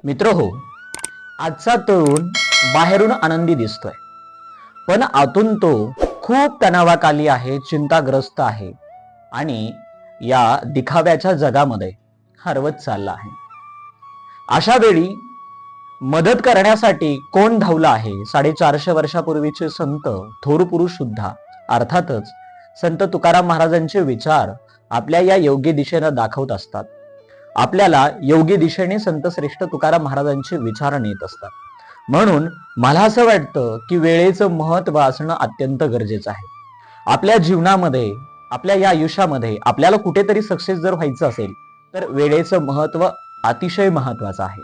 मित्रहो, आजचा तरुण बाहेरून आनंदी दिसतोय, पण आतून तो खूप तणावाखाली आहे, चिंताग्रस्त आहे आणि या दिखाव्याच्या जगामध्ये हरवत चालला आहे. अशा वेळी मदत करण्यासाठी कोण धावला आहे? 450 वर्षापूर्वीचे संत, थोर पुरुष सुद्धा, अर्थातच संत तुकाराम महाराजांचे विचार आपल्या या योग्य दिशेनं दाखवत असतात. आपल्याला योग्य दिशेने संत श्रेष्ठ तुकाराम महाराजांचे विचार नेत असतात. म्हणून मला असं वाटतं की वेळेचं महत्व असणं अत्यंत गरजेचं आहे. आपल्या जीवनामध्ये, आपल्या या आयुष्यामध्ये आपल्याला कुठेतरी सक्सेस जर व्हायचं असेल तर वेळेचं महत्व अतिशय महत्वाचं आहे.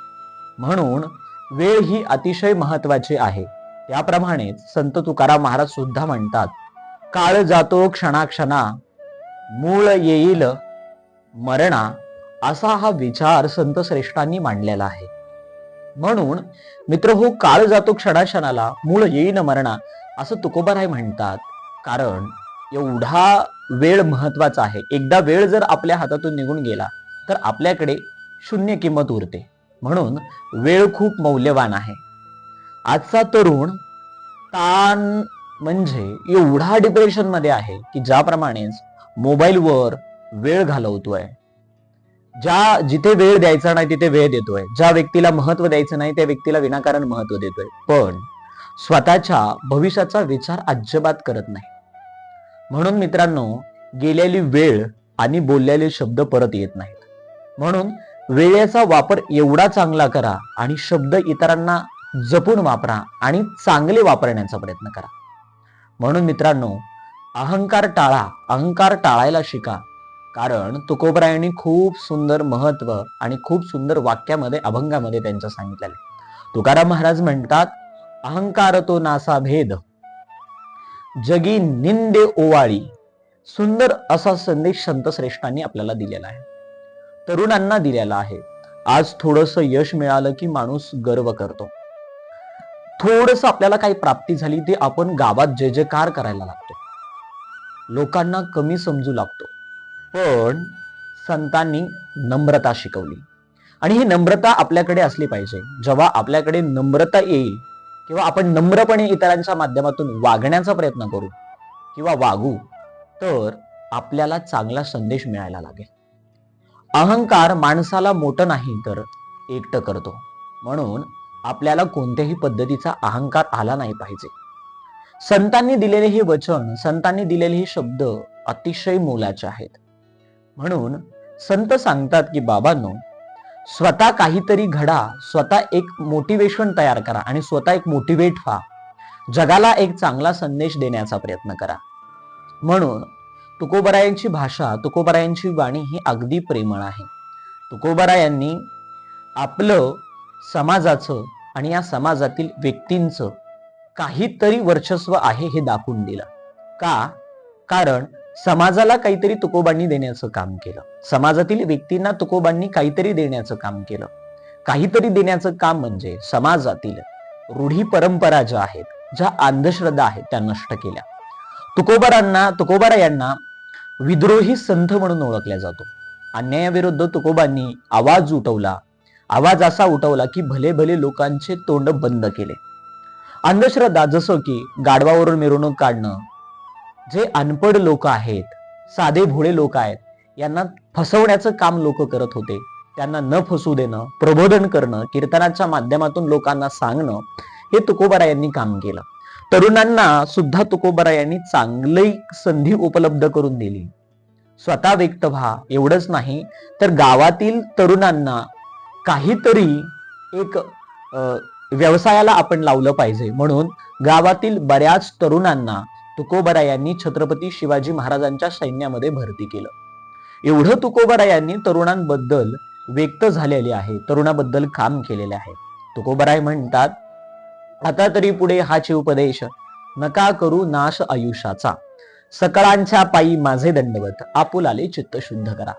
म्हणून वेळ ही अतिशय महत्वाची आहे. त्याप्रमाणेच संत तुकाराम महाराज सुद्धा म्हणतात, काळ जातो क्षणाक्षणा, मूळ येईल मरणा. असा हा विचार संत श्रेष्ठांनी मांडलेला आहे. म्हणून मित्र हो, काळ जातो क्षणाक्षणाला, मूळ येईन मरणा, असं तुकोबाराय म्हणतात. कारण एवढा वेळ महत्वाचा आहे. एकदा वेळ जर आपल्या हातातून निघून गेला तर आपल्याकडे शून्य किंमत उरते. म्हणून वेळ खूप मौल्यवान आहे. आजचा तरुण ताण म्हणजे एवढा डिप्रेशन मध्ये आहे की ज्याप्रमाणेच मोबाईलवर वेळ घालवतोय, जिथे वेळ द्यायचा नाही तिथे वेळ देतोय, ज्या व्यक्तीला महत्व द्यायचं नाही त्या व्यक्तीला विनाकारण महत्व देतोय, पण स्वतःच्या भविष्याचा विचार अजिबात करत नाही. म्हणून मित्रांनो, गेलेली वेळ आणि बोललेले शब्द परत येत नाहीत. म्हणून वेळेचा वापर एवढा चांगला करा आणि शब्द इतरांना जपून वापरा आणि चांगले वापरण्याचा प्रयत्न करा. म्हणून मित्रांनो, अहंकार टाळा, अहंकार टाळायला शिका. कारण तुकोबरायांनी खूप सुंदर महत्व आणि खूप सुंदर वाक्यामध्ये, अभंगामध्ये त्यांचं सांगितलेलं आहे. तुकाराम महाराज म्हणतात, अहंकार तो नासा भेद, जगी निंदे ओवाळी. सुंदर असा संदेश संत श्रेष्ठांनी आपल्याला दिलेला आहे, तरुणांना दिलेला आहे. आज थोडस यश मिळालं की माणूस गर्व करतो. थोडस आपल्याला काही प्राप्ती झाली ती आपण गावात जय जयकार करायला लागतो, लोकांना कमी समजू लागतो. पण संतांनी नम्रता शिकवली आणि ही नम्रता आपल्याकडे असली पाहिजे. जेव्हा आपल्याकडे नम्रता येईल किंवा आपण नम्रपणे इतरांच्या माध्यमातून वागण्याचा प्रयत्न करू किंवा वागू तर आपल्याला चांगला संदेश मिळायला लागेल. अहंकार माणसाला मोठं नाही तर एकटं करतो. म्हणून आपल्याला कोणत्याही पद्धतीचा अहंकार आला नाही पाहिजे. संतांनी दिलेले हे वचन, संतांनी दिलेले हे शब्द अतिशय मोलाचे आहेत. म्हणून संत सांगतात की बाबांनो, स्वतः काहीतरी घडा, स्वतः एक मोटिवेशन तयार करा आणि स्वतः एक मोटिवेट व्हा. जगाला एक चांगला संदेश देण्याचा प्रयत्न करा. म्हणून तुकोबरायांची भाषा, तुकोबरायांची वाणी ही अगदी प्रेमळ आहे. तुकोबरायांनी आपलं समाजाचं आणि या समाजातील व्यक्तींचं काहीतरी वर्चस्व आहे हे दाखवून दिलं. का? कारण समाजाला काहीतरी तुकोबांनी देण्याचं काम केलं. समाजातील व्यक्तींना तुकोबांनी काहीतरी देण्याचं काम केलं. काहीतरी देण्याचं काम म्हणजे समाजातील रूढी परंपरा ज्या आहेत, ज्या अंधश्रद्धा आहेत, त्या नष्ट केल्या. तुकोबारायांना विद्रोही संत म्हणून ओळखल्या जातो. अन्यायाविरुद्ध तुकोबांनी आवाज उठवला. आवाज असा उठवला की भले भले लोकांचे तोंड बंद केले. अंधश्रद्धा, जसं की गाढवावरून मिरवणूक काढणं, जे अनपढ लोक आहेत, साधे भोळे लोक आहेत, यांना फसवण्याचं काम लोक करत होते. त्यांना न फसू देणं, प्रबोधन करणं, कीर्तनाच्या माध्यमातून लोकांना सांगणं, हे तुकोबारायांनी काम केलं. तरुणांना सुद्धा तुकोबारायांनी चांगली संधी उपलब्ध करून दिली. स्वतः व्यक्त व्हा एवढंच नाही तर गावातील तरुणांना काहीतरी एक व्यवसायाला आपण लावलं पाहिजे. म्हणून गावातील बऱ्याच तरुणांना तुकोबारायांनी छत्रपती शिवाजी महाराजांच्या सैन्यामध्ये भरती केलं. एवढं तुकोबारायांनी तरुणांबद्दल व्यक्त झालेले आहे, तरुणाबद्दल काम केलेले आहे. तुकोबाराय म्हणतात, आता तरी पुढे हाच उपदेश, नका करू नाश आयुष्याचा, सकळांच्या पायी माझे दंडवत, आपुलाले चित्त शुद्ध करा.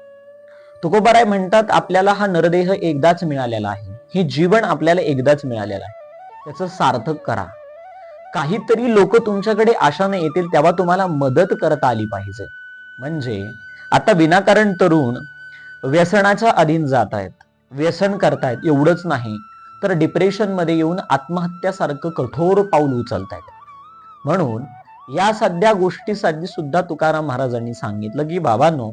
तुकोबाराय म्हणतात, आपल्याला हा नरदेह एकदाच मिळालेला आहे, हे जीवन आपल्याला एकदाच मिळालेलं आहे, त्याचं सार्थक करा. काहीतरी लोक तुमच्याकडे आशाने येतील तेव्हा तुम्हाला मदत करता आली पाहिजे. म्हणजे आता विनाकारण तरुण व्यसनाच्या अधीन जात आहेत, व्यसन करतायत. एवढंच नाही तर डिप्रेशनमध्ये येऊन आत्महत्यासारखं कठोर पाऊल उचलतायत. म्हणून या सध्या गोष्टीसाठी सुद्धा तुकाराम महाराजांनी सांगितलं की बाबांनो,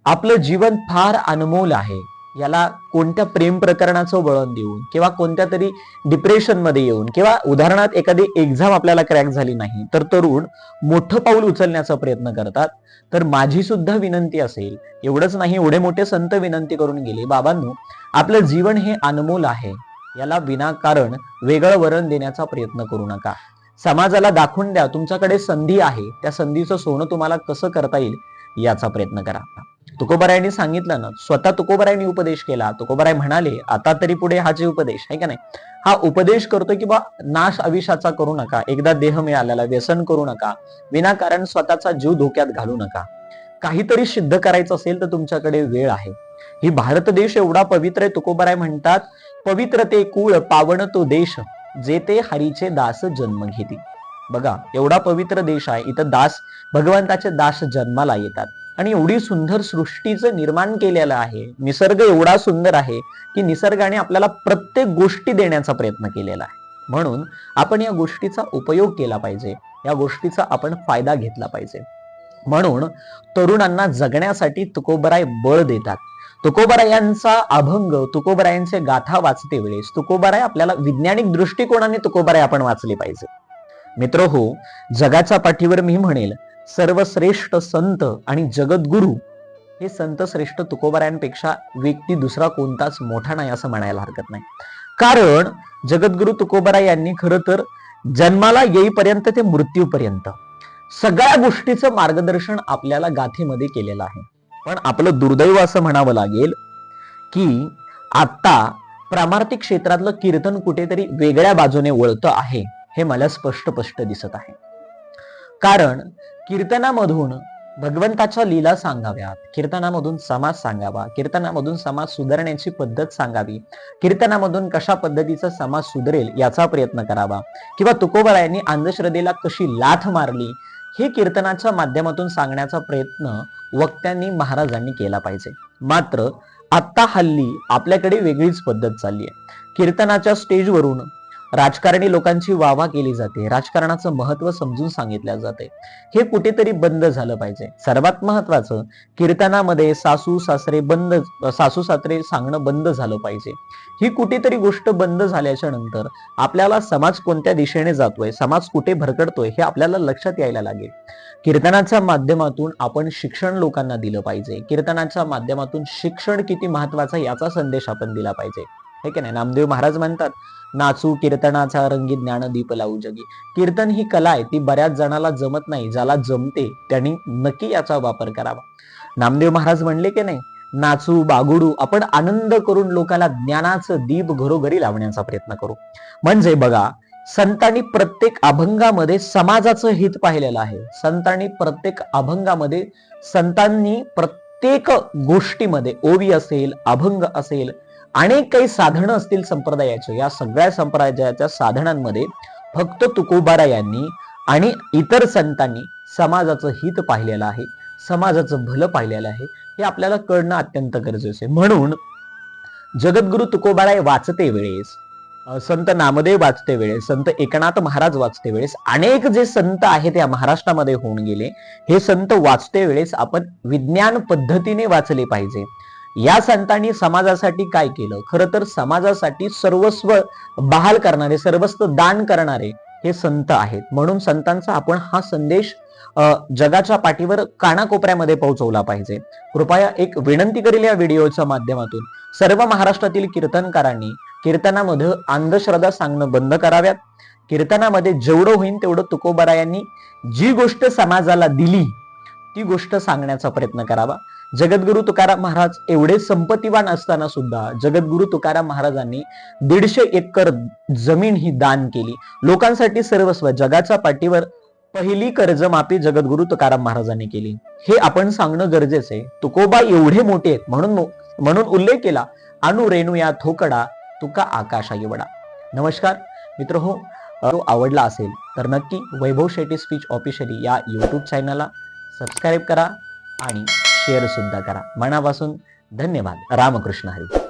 आपलं जीवन फार अनमोल आहे. याला कोणत्या प्रेम प्रकरणाचं वळण देऊन किंवा कोणत्या तरी डिप्रेशन मध्ये येऊन किंवा उदाहरणार्थ एखादी एक्झाम आपल्याला क्रॅक झाली नाही तर तरुण मोठं पाऊल उचलण्याचा प्रयत्न करतात. तर माझी सुद्धा विनंती असेल, एवढंच नाही, एवढे मोठे संत विनंती करून गेले, बाबांनो आपलं जीवन हे अनमोल आहे, याला विनाकारण वेगळं वळण देण्याचा प्रयत्न करू नका. समाजाला दाखवून द्या तुमच्याकडे संधी आहे, त्या संधीचं सोनं तुम्हाला कसं करता येईल याचा प्रयत्न करा. तुकोबारायांनी सांगितलं ना, स्वतः तुकोबारायांनी उपदेश केला. तुकोबाराय म्हणाले आता तरी पुढे हा जे उपदेश आहे का नाही, हा उपदेश करतो की बा नाश आयुष्याचा करू नका, एकदा देह मिळालेला व्यसन करू नका, विनाकारण स्वतःचा जीव धोक्यात घालू नका. काहीतरी सिद्ध करायचं असेल तर तुमच्याकडे वेळ आहे. ही भारत देश एवढा पवित्र आहे. तुकोबाराय म्हणतात, पवित्र ते कुळ पावन तो देश, जे ते हरीचे दास जन्म घेती. बघा एवढा पवित्र देश आहे, इथं दास, भगवंताचे दास जन्माला येतात आणि एवढी सुंदर सृष्टीचं निर्माण केलेलं आहे. निसर्ग एवढा सुंदर आहे की निसर्गाने आपल्याला प्रत्येक गोष्टी देण्याचा प्रयत्न केलेला आहे. म्हणून आपण या गोष्टीचा उपयोग केला पाहिजे, या गोष्टीचा आपण फायदा घेतला पाहिजे. म्हणून तरुणांना जगण्यासाठी तुकोबाराय बळ देतात. तुकोबारायांचा अभंग, तुकोबारायांचे गाथा वाचते वेळेस तुकोबाराय आपल्याला वैज्ञानिक दृष्टिकोनाने तुकोबाराय आपण वाचले पाहिजे. मित्र हो, जगाच्या पाठीवर मी म्हणेल सर्वश्रेष्ठ संत आणि जगद्गुरु हे संत श्रेष्ठ तुकोबारायांपेक्षा व्यक्ती दुसरा कोणताच मोठा नाही असं म्हणायला हरकत नाही. कारण जगद्गुरु तुकोबाराय यांनी खरं तर जन्माला येईपर्यंत ते मृत्यूपर्यंत सगळ्या गोष्टीचं मार्गदर्शन आपल्याला गाथेमध्ये केलेलं आहे. पण आपलं दुर्दैव असं म्हणावं लागेल की आता प्रामार्थिक क्षेत्रातलं कीर्तन कुठेतरी वेगळ्या बाजूने वळतं आहे, हे मला स्पष्ट दिसत आहे. कारण कीर्तनामधून भगवंताच्या लीला सांगाव्यात, कीर्तनामधून समाज सांगावा, कीर्तनामधून समाज सुधारण्याची पद्धत सांगावी, कीर्तनामधून कशा पद्धतीचा समाज सुधरेल याचा प्रयत्न करावा, किंवा तुकोबारायांनी अंधश्रद्धेला कशी लाथ मारली हे कीर्तनाच्या माध्यमातून सांगण्याचा प्रयत्न वक्त्यांनी, महाराजांनी केला पाहिजे. मात्र आता हल्ली आपल्याकडे वेगळीच पद्धत चालली आहे. कीर्तनाच्या स्टेजवरून राजकारणी लोकांची वाहवा केली जाते, राजकारणाचं महत्व समजून सांगितलं जाते. हे कुठेतरी बंद झालं पाहिजे. सर्वात महत्वाचं, कीर्तनामध्ये सासू सासरे सांगणं बंद झालं पाहिजे. ही कुठेतरी गोष्ट बंद झाल्याच्या नंतर आपल्याला समाज कोणत्या दिशेने जातोय, समाज कुठे भरकटतोय हे आपल्याला लक्षात यायला लागेल. कीर्तनाच्या माध्यमातून आपण शिक्षण लोकांना दिलं पाहिजे. कीर्तनाच्या माध्यमातून शिक्षण किती महत्वाचं याचा संदेश आपण दिला पाहिजे, हे की नाही. नामदेव महाराज म्हणतात, नाचू कीर्तनाचा रंगी ज्ञान दीप लावू जगी. कीर्तन ही कला आहे, ती बऱ्याच जणाला जमत नाही. ज्याला जमते त्यांनी नक्की याचा वापर करावा. नामदेव महाराज म्हणले की नाही, नाचू बागुडू, आपण आनंद करून लोकांना ज्ञानाचं दीप घरोघरी लावण्याचा प्रयत्न करू. म्हणजे बघा, संतांनी प्रत्येक अभंगामध्ये समाजाचं हित पाहिलेलं आहे. संतांनी प्रत्येक अभंगामध्ये, संतांनी प्रत्येक गोष्टीमध्ये, ओवी असेल, अभंग असेल, अनेक काही साधनं असतील संप्रदायाचे, या सगळ्या संप्रदायाच्या साधनांमध्ये फक्त तुकोबारायांनी आणि इतर संतांनी समाजाचं हित पाहिलेलं आहे, समाजाचं भलं पाहिलेलं आहे. हे आपल्याला कळणं अत्यंत गरजेचं आहे. म्हणून जगद्गुरु तुकोबाराय वाचते वेळेस, संत नामदेव वाचते वेळेस, संत एकनाथ महाराज वाचते वेळेस, अनेक जे संत आहेत या महाराष्ट्रामध्ये होऊन गेले, हे संत वाचते वेळेस आपण विज्ञान पद्धतीने वाचले पाहिजे. या संतांनी समाजासाठी काय केलं, खरं तर समाजासाठी सर्वस्व बहाल करणारे, सर्वस्व दान करणारे हे संत आहेत. म्हणून संतांचा आपण हा संदेश जगाच्या पाठीवर कानाकोपऱ्यामध्ये पोहोचवला पाहिजे. कृपया एक विनंती करेल या व्हिडिओच्या माध्यमातून, सर्व महाराष्ट्रातील कीर्तनकारांनी कीर्तनामध्ये अंधश्रद्धा सांगणं बंद कराव्यात. कीर्तनामध्ये जेवढं होईल तेवढं तुकोबारायांनी जी गोष्ट समाजाला दिली ती गोष्ट सांगण्याचा प्रयत्न करावा. जगद्गुरु तुकाराम महाराज एवढे संपत्तीवान असताना सुद्धा जगद्गुरु तुकाराम महाराजांनी 150 एकर जमीन ही दान केली, लोकांसाठी सर्वस्व. जगाच्या पाठीवर पहिली कर्जमाफी जगद्गुरु तुकाराम महाराजांनी केली, हे आपण सांगणं गरजेचं आहे. तुकोबा एवढे मोठे आहेत म्हणून उल्लेख केला, अनु रेणू या थोकडा तुका आकाशा एवढा. नमस्कार मित्र हो, आवडला असेल तर नक्की वैभव शेट्टी स्पीच ऑफिशियली या यूट्यूब चॅनलला सबस्क्राईब करा आणि शेअर सुद्धा करा. मनापासून धन्यवाद. रामकृष्ण हरी.